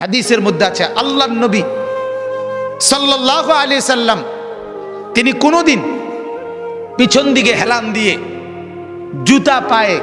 হাদিসের মধ্যে আছে আল্লাহর নবী সাল্লাল্লাহু আলাইহি সাল্লাম তিনি কোনোদিন পিছন দিকে হেলান দিয়ে জুতা পায়ে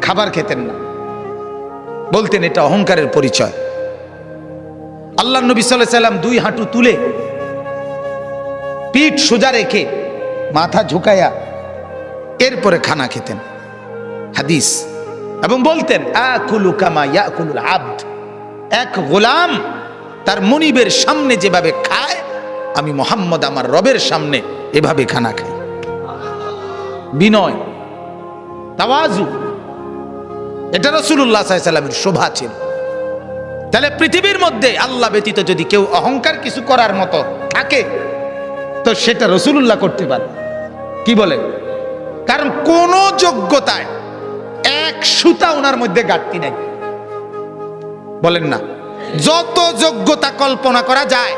খাবার খেতেন না, বলতেন এটা অহংকারের পরিচয়। আল্লাহর নবী সাল্লাল্লাহু আলাইহি সাল্লাম দুই হাঁটু তুলে পিঠ সোজা রেখে মাথা ঝুঁকায়া এরপরে খানা খেতেন, হাদিস। এবং বলতেন আকুলু কামা ইয়াকুলুল আবদ, এক গোলাম তার মনিবের সামনে যেভাবে খায় আমি মুহাম্মদ আমার রবের সামনে এভাবে খানা খাই। বিনয়, তাওয়াজু, এটা রাসূলুল্লাহ সাল্লাল্লাহু আলাইহি সাল্লামের শোভা ছিল। তাহলে পৃথিবীর মধ্যে আল্লাহ ব্যতীত যদি কেউ অহংকার কিছু করার মতো থাকে তো সেটা রাসূলুল্লাহ করতে পারে। কি বলে? কারণ কোন যোগ্যতায় এক সুতা ওনার মধ্যে ঘাটতি নাই, বলেন না? যত যোগ্যতা কল্পনা করা যায়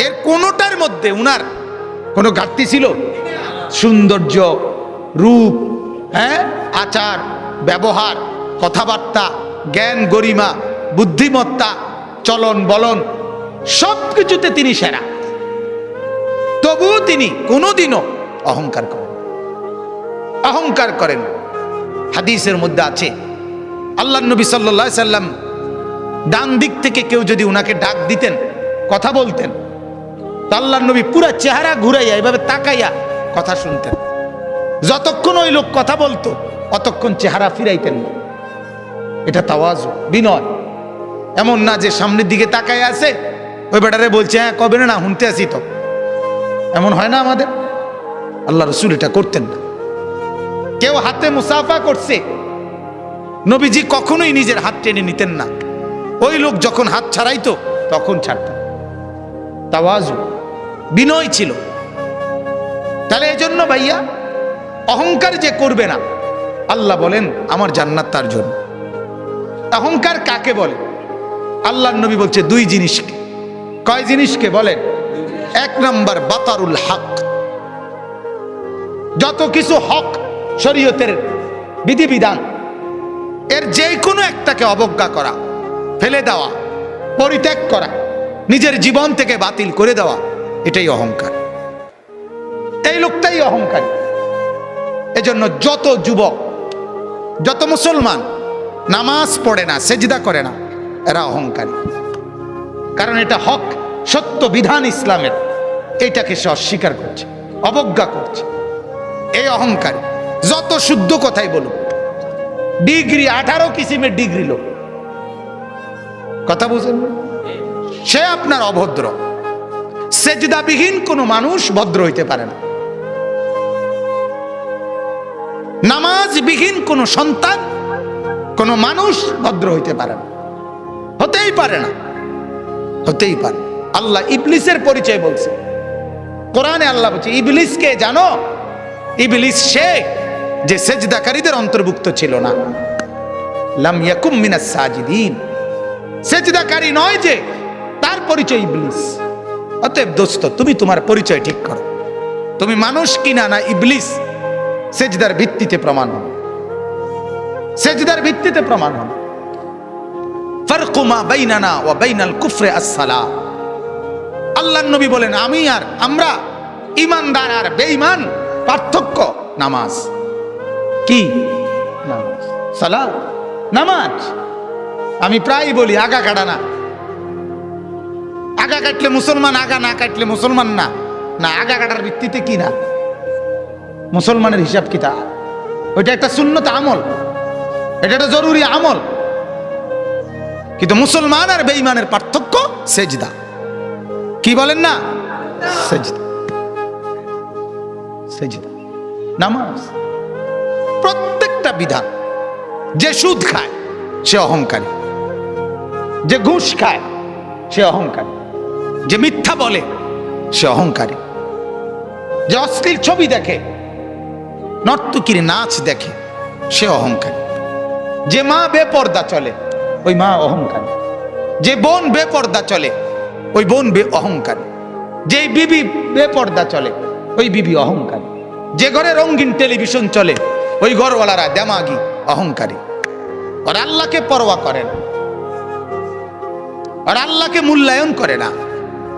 এর কোনটার মধ্যে উনার কোনো ঘাটতি ছিল? সৌন্দর্য, রূপ, আচার ব্যবহার, কথাবার্তা, জ্ঞান গরিমা, বুদ্ধিমত্তা, চলন বলন সবকিছুতে তিনি সেরা। তবুও তিনি কোনোদিনও অহংকার করেন। হাদিসের মধ্যে আছে আল্লাহর নবী সাল্লাল্লাহু আলাইহি সাল্লাম ডান দিক থেকে কেউ যদি উনাকে ডাক দিতেন, কথা বলতেন, তো আল্লাহর নবী পুরা চেহারা ঘুরাইয়া এভাবে তাকাইয়া কথা শুনতেন। যতক্ষণ ওই লোক কথা বলতো অতক্ষণ চেহারা ফিরাইতেন না। এটা তাওয়াজু, বিনয়। এমন না যে সামনের দিকে তাকাইয়া আছে, ওই বেটারে বলছে হ্যাঁ কবে না শুনতে আসি, তো এমন হয় না আমাদের। আল্লাহ রাসূল এটা করতেন না। কেউ হাতে মুসাফা করছে, নবীজি কখনোই নিজের হাত টেনে নিতেন না। ওই লোক যখন হাত ছাড়াইতো তখন ছাড়তেন। তাওয়াজু, বিনয় ছিল। তাহলে এই জন্য ভাইয়া অহংকার যে করবে না, আল্লাহ বলেন আমার জান্নাত তার জন্য। অহংকার কাকে বলে? আল্লাহর নবী বলছে দুই জিনিসকে। কয় জিনিসকে বলেন? এক নাম্বার বাতারুল হক, যত কিছু হক শরীয়তের বিধিবিধান এর যে কোনো একটাকে অবজ্ঞা করা, ফেলে দেওয়া, পরিত্যাগ করা, নিজের জীবন থেকে বাতিল করে দেওয়া, এটাই অহংকার। এই লোকটাই অহংকারী। এজন্য যত যুবক, যত মুসলমান নামাজ পড়ে না, সেজদা করে না, এরা অহংকারী। কারণ এটা হক, সত্য বিধান ইসলামের, এইটাকে সে অস্বীকার করছে, অবজ্ঞা করছে। এই অহংকারী। যত শুদ্ধ কথাই বলুক, ডিগ্রি 18 কিসিমের ডিগ্রি লোক, কথা বুঝেন, সে আপনার অভদ্র। সেজদাবিহীন কোনো মানুষ ভদ্র হইতে পারে না। নামাজবিহীন কোনো সন্তান, কোনো মানুষ ভদ্র হইতে পারে না, হতেই পারে না, হতেই পারে। আল্লাহ ইবলিসের পরিচয় বলছে কোরআনে। আল্লাহ বলছে ইবলিসকে জানো? ইবলিস সে যে সেজদাকারীদের অন্তর্ভুক্ত ছিল না। লাম ইয়াকুম মিনাস সাজিদিন, সেজদাকারী নয় যে, তার পরিচয় ইবলিস। অতএব দোস্ত, তুমি তোমার পরিচয় ঠিক করো। তুমি মানুষ কিনা না ইবলিস, সেজদার ভিত্তিতে প্রমাণ হন, সেজদার ভিত্তিতে প্রমাণ হন। ফারকু মা বাইনানা ওয়া বাইনাল কুফরি আস-সালাহ। আল্লাহর নবী বলেন আমি আর আমরা, ঈমানদার আর বেঈমান, পার্থক্য নামাজ। কি? নামাজ, সালাত, নামাজ। আমি প্রায় বলি আগা কাটা না। আগা কাটলে মুসলমান, আগা না কাটলে মুসলমান না। না, আগা কাটার ভিত্তিতে কি না মুসলমানের হিসাব কিতাব। ওইটা একটা সুন্নত আমল, এটা একটা জরুরি আমল। কিন্তু মুসলমান আর বেঈমানের পার্থক্য সেজদা। কি বলেন না? সেজদা, সেজদা, নামাজ। প্রত্যেকটা বিধান। যে সুদ খায় সে অহংকারী, যে ঘুষ খায় সে অহংকারী, যে মিথ্যা বলে সে অহংকারী, যে অশ্লীল ছবি দেখে, নর্তকীর নাচ দেখে সে অহংকারী, যে মা বেপর্দা চলে ওই মা অহংকারী, যে বোন বেপর্দা চলে ওই বোন অহংকারী, যে বিবি বেপর্দা চলে ওই বিবি অহংকারী, যে ঘরে রঙিন টেলিভিশন চলে ওই ঘরওয়ালারা দেমাগি, অহংকারী। আর আল্লাহকে পরোয়া করেন। আর আল্লাহকে মূল্যায়ন করে না।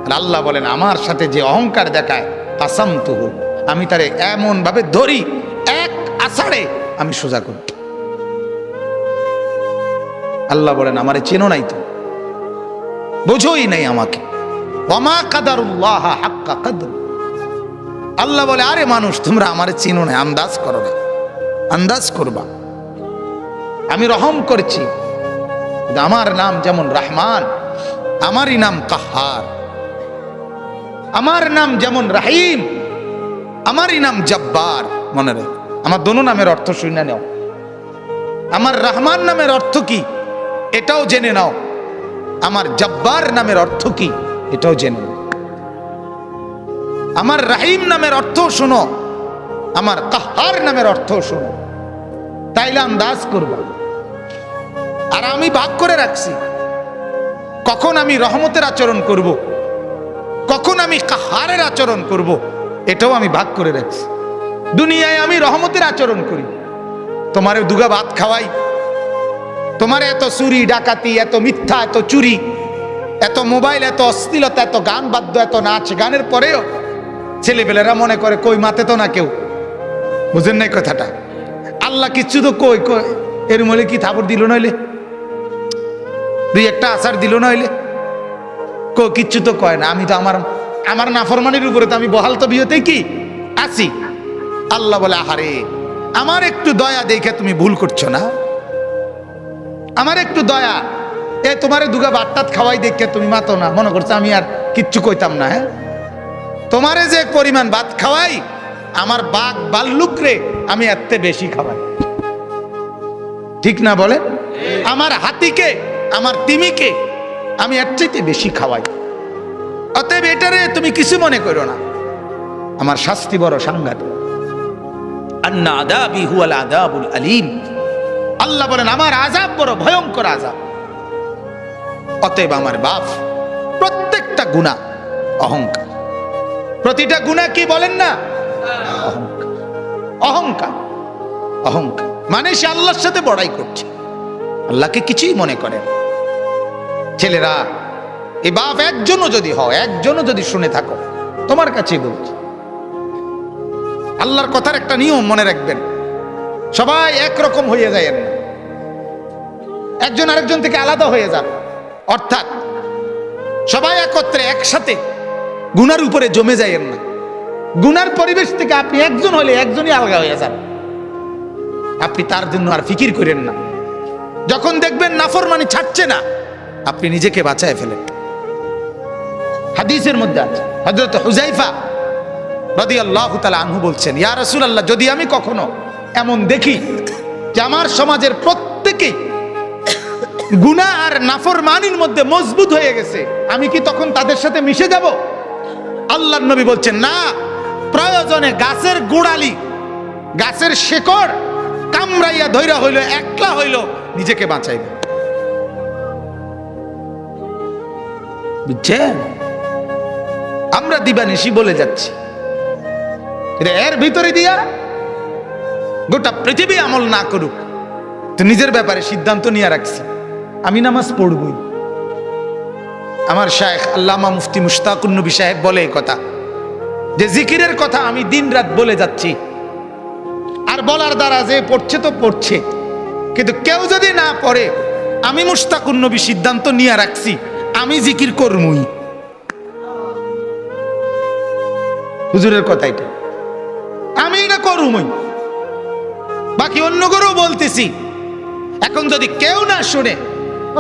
আর আল্লাহ বলেন আমার সাথে যে অহংকার দেখায় কাসামতুহু, আমি তারে এমন ভাবে ধরি এক আষাঢ়ে আমি সোজা করি। আল্লাহ বলেন আমারে চেনো নাই, তো বোঝোই নাই আমাকে। ওয়ামা কাদারুল্লাহ হাক্কা কদর। আল্লাহ বলে আরে মানুষ তোমরা আমারে চিনো না, আন্দাজ করো না, আন্দাজ করবা। আমি রহম করছি, আমার নাম যেমন রহমান, আমারই নাম কাহার। আমার নাম যেমন রাহিম, আমারই নাম জব্বার। মনে রাখ, আমার দোনো নামের অর্থ শুনে নাও। আমার রহমান নামের অর্থ কি এটাও জেনে নাও, আমার জব্বার নামের অর্থ কি এটাও জেনে নাও। আমার রাহিম নামের অর্থ শোনো, আমার কাহার নামের অর্থ শোনো, তাইলে আন্দাজ করবা। আর আমি ভাগ করে রাখছি কখন আমি রহমতের আচরণ করব, কখন আমি কাহারের আচরণ করব, এটাও আমি ভাগ করে রাখছি। দুনিয়ায় আমি রহমতের আচরণ করি, তোমারে দুগা ভাত খাওয়াই, তোমার এত চুরি ডাকাতি, এত মিথ্যা, এত চুরি, এত মোবাইল, এত অশ্লীলতা, এত গান বাদ্য, এত নাচ গানের পরেও ছেলেপেলেরা মনে করে কই মাতে তো না কেউ। বুঝেন নাই কথাটা? আল্লাহ কিচ্ছু তো কই কই এর মলে কি থাপড় দিল নইলে, দুই একটা আচার দিল নইলে, কিচ্ছু তো কয় না। আমি তো আমার নাফরমানির উপরে তো আমি বহাল তো বিয়েতেই কি আছি। আল্লাহ বলে আহারে আমার একটু দয়া দেখে তুমি ভুল করছো না, আমার একটু দয়া, এ তোমারে দুগা বাট্টাত খাওয়াই দেখে তুমি মাতো না, মনে করছো আমি আর কিচ্ছু কইতাম না। হ্যাঁ, তোমারে যে পরিমাণ ভাত খাওয়াই, আমার বাঘ বাল্লুক রে আমি এত বেশি খাওয়াই, ঠিক না বলে? আমার হাতিকে, আমার তিমিকে আমি এর চাইতে বেশি খাওয়াই। অতএব এটারে তুমি কিছু মনে করো না, আমার শাস্তি বড় সাংঘাতিক। আন্না আযাবি হুয়াল আযাবুল আলীম। আল্লাহ বলেন আমার আযাব বড় ভয়ঙ্কর আযাব। অতএব আমার বাপ প্রত্যেকটা গুনাহ অহংকার, প্রতিটা গুনাহ কি বলেন না অহংকার, অহংকার, অহংকার মানে সে আল্লাহর সাথে বড়াই করছে, আল্লাহকে কিছুই মনে করে না। ছেলেরা এই বাপ একজনও যদি হয়, একজনও যদি শুনে থাকো, তোমার কাছেই বলছি, আল্লাহর কথার একটা নিয়ম মনে রাখবেন, সবাই একরকম হয়ে যায় না, একজন আরেকজন থেকে আলাদা হয়ে যান। অর্থাৎ সবাই একত্রে একসাথে গুনার উপরে জমে যায় না। গুনার পরিবেশ থেকে আপনি একজন হলে একজনই আলাদা হয়ে যান, আপনি তার জন্য আর ফিকির করেন না। যখন দেখবেন নাফরমানি ছাড়ছে না, আপনি নিজেকে বাঁচায় ফেলেন। হাদিসের মধ্যে আছে, হযরত হুযায়ফা রাদিয়াল্লাহু তাআলা আনহু বলছেন, ইয়া রাসূলুল্লাহ, যদি আমি কখনো এমন দেখি যে আমার সমাজের প্রত্যেকেই গুনাহ আর নাফরমানির মধ্যে মজবুত হয়ে গেছে, আমি কি তখন তাদের সাথে মিশে যাব? আল্লাহর নবী বলছেন না, প্রয়োজনে গাছের গোড়ালি, গাছের শেকড় কামড়াইয়া ধইরা হইল, একলা হইল, নিজেকে বাঁচাইবে। বুঝছেন? আমরা দিবানিশি বলে যাচ্ছি, এর ভিতরে দিয়া গোটা পৃথিবী আমল না করুক, তো নিজের ব্যাপারে সিদ্ধান্ত নিয়ে রাখছি আমি নামাজ পড়বই। আমার শায়েখ আল্লামা মুফতি মুশতাকুন নবী সাহেব বলে এই কথা, যে জিকিরের কথা আমি দিন রাত বলে যাচ্ছি, আর বলার দ্বারা যে পড়ছে তো পড়ছে, কিন্তু কেউ যদি না পড়ে, আমি মুশতাকুন নবী সিদ্ধান্ত নিয়ে রাখছি আমি জিকির করবই। হুজুরের কথা এটা, আমি না করবই, বাকি অন্য করেও বলতেছি। এখন যদি কেউ না শুনে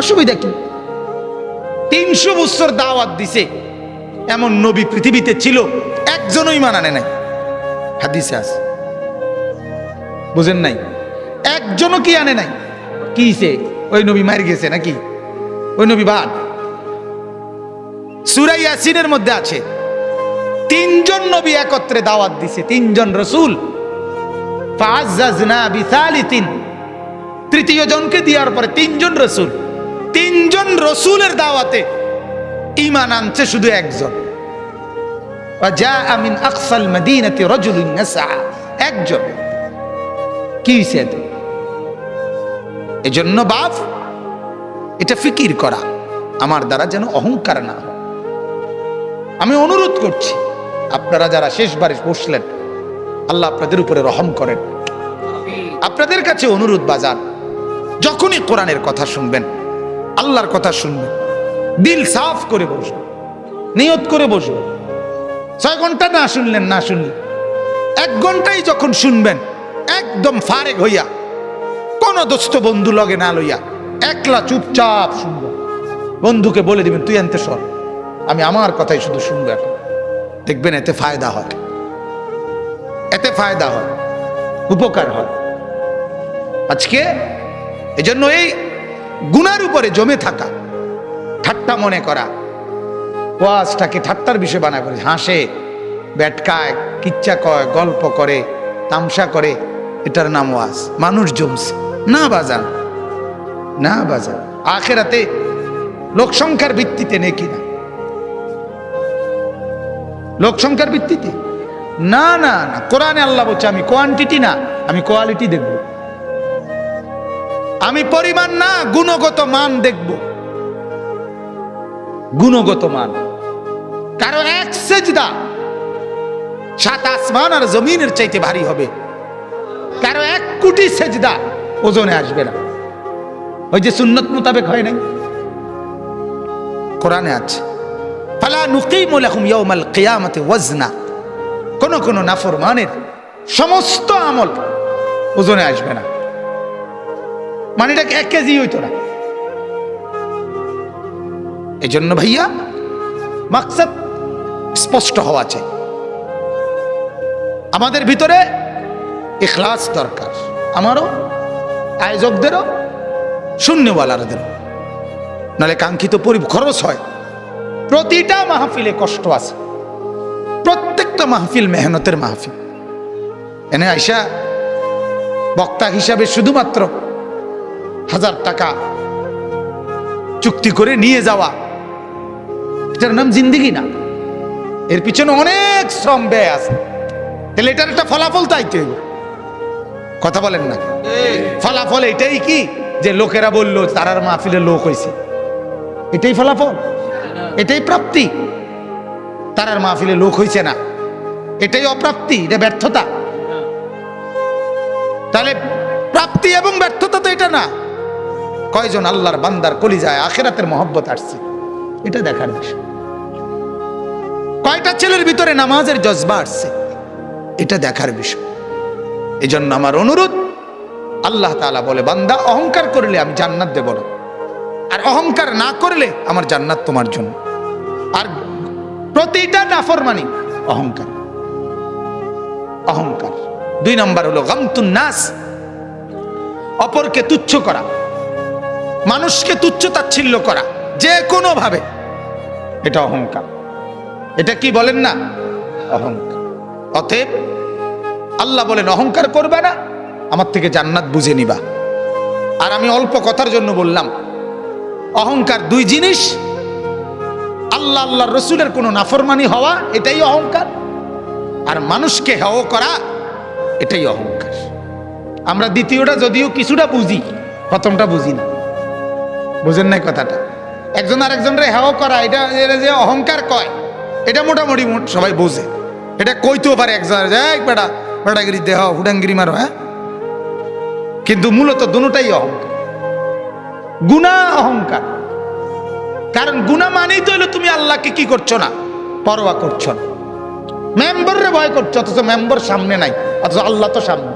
অসুবিধা কি? 300 বছর দাওয়াত দিছে, এমন নবী পৃথিবীতে ছিল, একজনই মানানে নাই। হাদিসে আছে, বুঝেন নাই? একজনও কি আনে নাই? কিছে ওই নবী মার গেছে নাকি? ওই নবী বাদ। সূরা ইয়াসিনের মধ্যে আছে 3জন নবী একত্রে দাওয়াত দিছে, 3জন রাসূল। ফাআযাযনা বিসালিতিন, তৃতীয় জনকে দেওয়ার পরে 3জন রাসূল, 3জন রাসূলের দাওয়াতে ঈমান আনছে শুধু একজন। ওয়াজাআ মিন আকসাল মাদিনাতি রাজুলুন ইয়াসআ, একজন। কি হইছে? এজন্য বাপ এটা ফিকির করা, আমার দ্বারা যেন অহংকার না হয়। আমি অনুরোধ করছি, আপনারা যারা শেষবারে বসলেন, আল্লাহ আপনাদের উপরে রহম করেন। আপনাদের কাছে অনুরোধ বাজার, যখনই কোরআনের কথা শুনবেন, আল্লাহর কথা শুনবেন, দিল সাফ করে বসবেন, নিয়ত করে বসবেন। 6 ঘন্টা না শুনলেন, না শুনলেন, 1 ঘন্টাই যখন শুনবেন, একদম ফারেক হইয়া, কোন দোস্ত বন্ধু লগে না লইয়া, একলা চুপচাপ শুনবেন। বন্ধুকে বলে দিবেন, তুই আনতে সর, আমি আমার কথাই শুধু শুনবো এখন। দেখবেন এতে ফায়দা হয়, এতে ফায়দা হয়, উপকার হয়। আজকে এজন্য এই গুনার উপরে জমে থাকা, ঠাট্টা মনে করা, ওয়াজটাকে ঠাট্টার বিষয় বানা করে, হাসে, ব্যাটকায়, কিচ্ছা কয়, গল্প করে, তামসা করে, এটার নাম ওয়াজ। মানুষ জমছে না বাজান, না বাজান। আখেরাতে লোক সংখ্যার ভিত্তিতে নেকি না, লোক সংখ্যার ভিত্তিতে না, না না। কোরআনে আল্লাহ বলছে, আমি কোয়ান্টিটি না, আমি কোয়ালিটি দেখব। আমি পরিমাণ না, গুণগত মান দেখব, গুণগত মান। কারো 1 সেজদা 7 আসমান আর জমিনের চাইতে ভারী হবে, কারো 1 কোটি সেজদা ওজনে আসবে না। ওই যে সুন্নত মোতাবেক হয় নাই, কোরআনে আছে, ফালা নুকিমু লাহুম ইয়াউমাল কিয়ামাতি ওয়াজনা। কোন কোন নাফরমানের সমস্ত আমল ওজনে আসবে না, মানে এটা 1 কেজি হইতো না। এই জন্য ভাইয়া মাকসাদ স্পষ্ট হওয়া চাই। আমাদের ভিতরে ইখলাস দরকার, আমারও, আয়োজকদেরও, শূন্যওয়ালাদেরও, নাহলে কাঙ্ক্ষিত খরচ হয়। প্রতিটা মাহফিলে কষ্ট আছে, প্রত্যেকটা মাহফিল মেহনতের মাহফিল। এনে আইসা বক্তা হিসাবে শুধুমাত্র 1000 টাকা চুক্তি করে নিয়ে যাওয়া, এটার নাম জিন্দেগি না। এর পিছনে অনেক শ্রম ব্যয় আছে। তাহলে এটার একটা ফলাফল চাইতে হইব, কথা বলেন না? ফলাফল এটাই কি যে লোকেরা বললো তারার মাহফিলে লোক হয়েছে, এটাই ফলাফল, এটাই প্রাপ্তি? তারার মাহফিলে লোক হয়েছে না, এটাই অপ্রাপ্তি, এটা ব্যর্থতা। তাহলে প্রাপ্তি এবং ব্যর্থতা তো এটা না। কয়জন আল্লাহর বান্দার কলিজায় আখিরাতের মহব্বত আসছে, এটা দেখার বিষয়। কয়টা ছেলের ভিতরে নামাজের জজবা আসছে, এটা দেখার বিষয়। এই জন্য আমার অনুরোধ, আল্লাহ তাআলা বলে, বান্দা অহংকার করলে আমি জান্নাত দেব না, আর অহংকার না করলে আমার জান্নাত তোমার জন্য। আর প্রতিটা নাফরমানি অহংকার, অহংকার। 2 নম্বর হলো গামতুন নাস, অপরকে তুচ্ছ করা, মানুষকে তুচ্ছ তাচ্ছিল্য করা যে কোনো ভাবে, এটা অহংকার। এটা কি বলেন না? অহংকার। অতএব আল্লাহ বলেন অহংকার করবে না, আমার থেকে জান্নাত বুঝে নিবা। আর আমি অল্প কথার জন্য বললাম, অহংকার 2 জিনিস। আল্লাহ আল্লাহর রসুলের কোনো নাফরমানি হওয়া, এটাই অহংকার। আর মানুষকে হেয় করা, এটাই অহংকার। আমরা দ্বিতীয়টা যদিও কিছুটা বুঝি, প্রথমটা বুঝি না। বুঝেন নাই কথাটা? একজন আরেকজনের হেয় করা, এটা যে অহংকার কয়, এটা মোটামুটি সবাই বোঝে। এটা কইতেও পারে একজন, বেটা বেটাগিরি দেহ হুডাঙ্গিরি মারো, হ্যাঁ। কিন্তু মূলত দুটোটাই অহংকার, গুনাহ অহংকার। কারণ গুনাহ মানেই তো হলো তুমি আল্লাহকে কি করছো না, পরোয়া করছো না। মেম্বাররে ভয় করছো, অথচ মেম্বার সামনে নাই, অথচ আল্লাহ তো সামনে।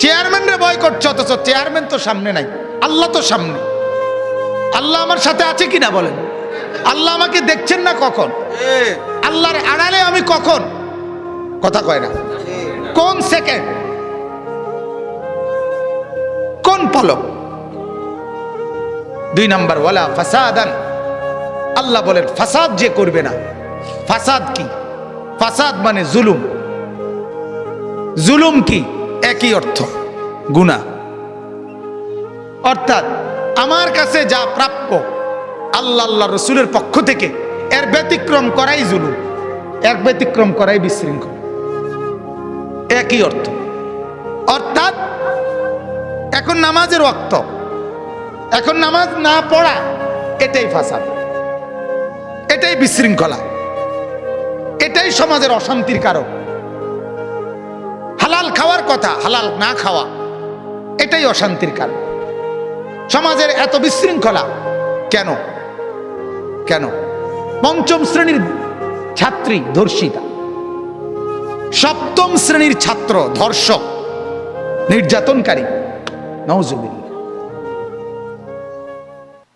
চেয়ারম্যানরে ভয় করছো, অথচ চেয়ারম্যান তো সামনে নাই, আল্লাহ তো সামনে। আল্লাহ আমার সাথে আছে কিনা বলেন? আল্লাহ আমাকে দেখছেন না কখন? আল্লাহর আড়ালে আমি কখন? কথা কয় না। কোন সেকেন্ড, কোন পলক? 2 নম্বর, ওয়ালা ফাসাদান। আল্লাহ বলেন ফাসাদ যে করবে না। ফাসাদ কি? ফাসাদ মানে জুলুম। জুলুম কি? একই অর্থ, গুনাহ। অর্থাৎ আমার কাছে যা প্রাপ্য আল্লাহ আল্লাহ রসুলের পক্ষ থেকে, এর ব্যতিক্রম করাই জুলুম, এক ব্যতিক্রম করাই বিশৃঙ্খল। একই অর্থ। অর্থাৎ এখন নামাজের ওয়াক্ত, এখন নামাজ না পড়া এটাই ফাসাদ, এটাই বিশৃঙ্খলা, এটাই সমাজের অশান্তির কারণ। হালাল খাওয়ার কথা, হালাল না খাওয়া, এটাই অশান্তির কারণ। সমাজের এত বিশৃঙ্খলা কেন? কেন? পঞ্চম শ্রেণীর ছাত্রী ধর্ষিতা, সপ্তম শ্রেণীর ছাত্র ধর্ষক, নির্যাতনকারী, নাউজুবিল্লাহ।